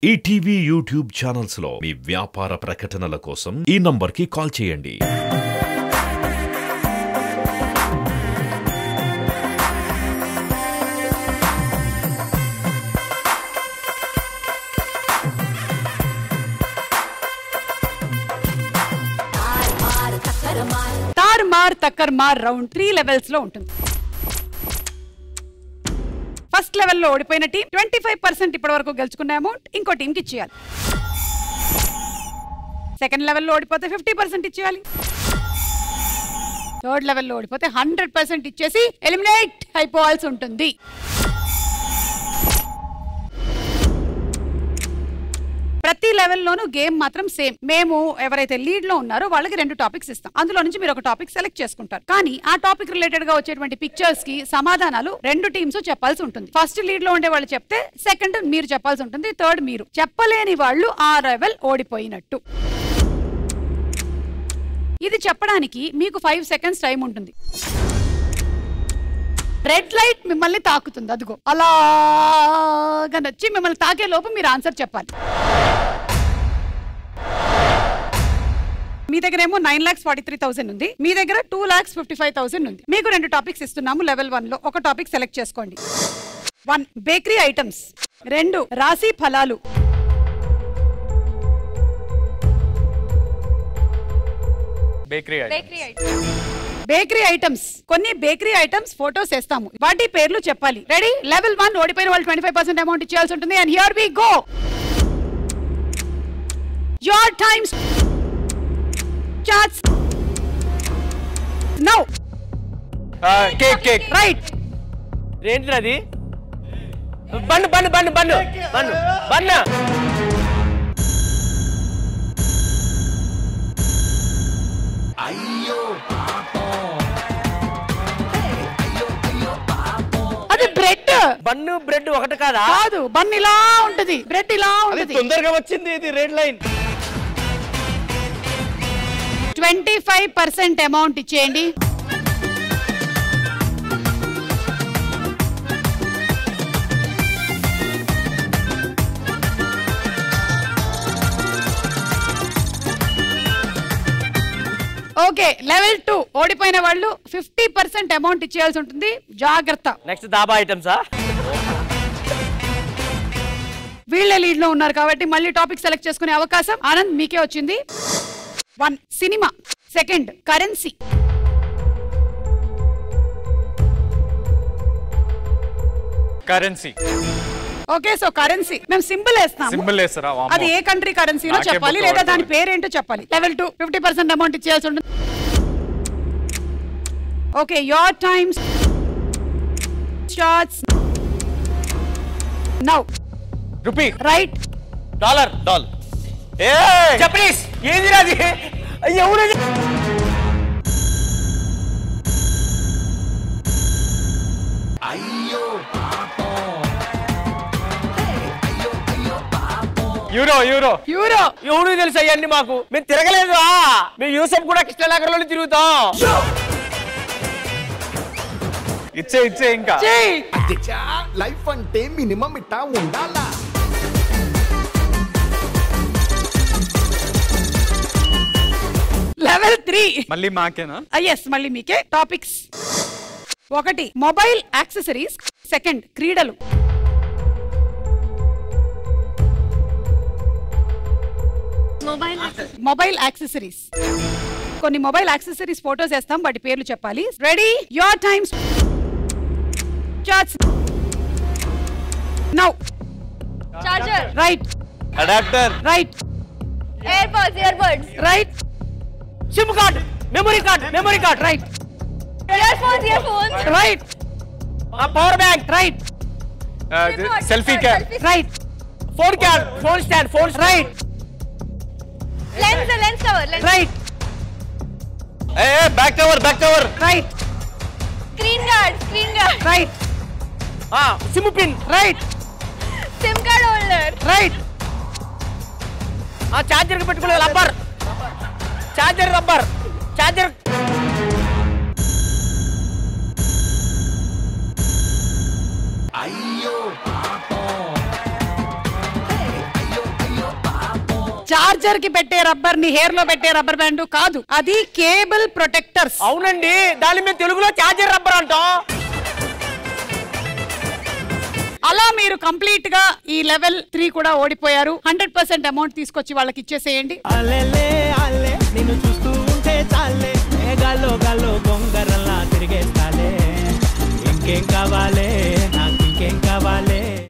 ETV YouTube channels లో మీ వ్యాపార ప్రకటనల కోసం ఈ నంబర్కి కాల్ చేయండి. తార్మార్ తక్కర్మార్ రౌండ్ 3 లెవెల్స్ లో ఉంటుంది. ఫస్ట్ లెవెల్ లో ఓడిపోయిన టీం 25% ఇప్పటి వరకు గెలుచుకున్న అమౌంట్ ఇంకో టీం కి ఇచ్చేయాలి. సెకండ్ లెవెల్ లో ఓడిపోతే 50% ఇచ్చేయాలి. థర్డ్ లెవెల్ లో ఓడిపోతే 100% ఇచ్చేసి ఎలిమినేట్ అయిపోవాల్సి ఉంటుంది. ప్రతి లెవెల్లోనూ గేమ్ మాత్రం సేమ్. మేము ఎవరైతే లీడ్ లో ఉన్నారో వాళ్ళకి 2 టాపిక్స్ ఇస్తాం. అందులో నుంచి మీరు ఒక టాపిక్ సెలెక్ట్ చేసుకుంటారు. కానీ ఆ టాపిక్ రిలేటెడ్ గా వచ్చేటువంటి పిక్చర్స్ కి సమాధానాలు 2 టీమ్స్ చెప్పాల్సి ఉంటుంది. ఫస్ట్ లీడ్ లో ఉండే వాళ్ళు చెప్తే సెకండ్ మీరు చెప్పాల్సి ఉంటుంది, థర్డ్ మీరు. చెప్పలేని వాళ్ళు ఆ లెవెల్ ఓడిపోయినట్టు. ఇది చెప్పడానికి మీకు 5 సెకండ్స్ టైం ఉంటుంది. రెడ్ లైట్ మిమ్మల్ని తాకుతుంది, అదిగో అలాగా నచ్చి మిమ్మల్ని తాకే లోపు మీరు ఆన్సర్ చెప్పాలి. మీ దగ్గర ఏమో 9,43,000 ఉంది, మీ దగ్గర 2,55,000 ఉంది. మీకు 2 టాపిక్స్ ఇస్తున్నాము. లెవెల్ 1 లో ఒక టాపిక్ సెలెక్ట్ చేసుకోండి. 1 బేకరీ ఐటమ్స్, 2 రాశి ఫలాలు, బేకరీ ఐటమ్స్. కొన్ని బేకరీ ఐటమ్స్ ఫోటోస్ వేస్తాము, వాటి పేర్లు చెప్పాలి. రెడీ? లెవెల్ 1 ఓడిపోయిన వాళ్ళు 25% అమౌంట్ ఇచ్చేయాల్సి ఉంటుంది. And here we go. Your time starts now. Cake right. ఏంటిది? Bun bun bun bun bun bun. అది బ్రెడ్. బన్ను బ్రెడ్ ఒకటి కాదా? కాదు, బన్ ఇలా ఉంటది, బ్రెడ్ ఇలా ఉంటది. తొందరగా వచ్చింది ఇది రెడ్ లైన్. 25% అమౌంట్ ఇచ్చేయండి. ఓకే, లెవెల్ 2 ఓడిపోయిన వాళ్ళు 50% అమౌంట్ ఇచ్చేయాల్సి ఉంటుంది. జాగ్రత్త. నెక్స్ట్ దాబా ఐటమ్సా? వీళ్ళే లీడ్ లో ఉన్నారు కాబట్టి మళ్ళీ టాపిక్ సెలెక్ట్ చేసుకునే అవకాశం ఆనంద్ మీకే వచ్చింది. 1 cinema, 2 currency, currency. Okay, so currency మేము సింబల్ వేస్తాం. సింబల్ వేస్తారా? అది ఏ కంట్రీ కరెన్సీనో చెప్పాలి, లేదా దాని పేరేంటో చెప్పాలి. లెవెల్ 2 50% అమౌంట్ ఇచ్చేయాల్సి ఉంటుంది. Okay, your time starts now. Rupee. Right. Dollar. Japanese. ఏంది రాది? ఎవరు? యూరో. ఎవరు తెలుసు అవన్నీ మాకు? మేము తిరగలేదు. మేము యూసఫ్ కూడా కృష్ణనగర్లో తిరుగుతాం. ఇచ్చే ఇంకా లైఫ్ అంటే మినిమం ఇట్టా ఉండాలా. లెవెల్ 3 మళ్ళీ మాకేనా? ఎస్, మళ్ళీ మీకే. టాపిక్స్ 1 మొబైల్ యాక్సెసరీస్, 2 క్రీడలు, మొబైల్ యాక్సెసరీస్. కొన్ని మొబైల్ యాక్సెసరీస్ ఫోటోస్ వేస్తాం, వాటి పేర్లు చెప్పాలి. Ready? Your time starts now. Charger. Right. Adapter. Right. Earbuds. Right. Sim card, memory card. Right. Earphones. Right. Power bank. Right. Selfie cam. Right. Phone stand. Right. Lens cover. Right. Back cover. Right. Screen guard. Right. Sim pin. Right. Sim card holder. Right. Charger కి పెట్టుకునే rubber. Charger. అయ్యో పాపం. Charger కి పెట్టే rubber ని hair లో పెట్టే rubber band కాదు, అది కేబుల్ ప్రొటెక్టర్స్. అవునండి, దాన్ని మేము తెలుగులో చార్జర్ రబ్బర్ అంటాం. అలా మీరు కంప్లీట్ గా ఈ లెవెల్ 3 కూడా ఓడిపోయారు. 100% అమౌంట్ తీసుకొచ్చి వాళ్ళకి ఇచ్చేసేయండి. అలెలే అలె నిన్ను చూస్తూ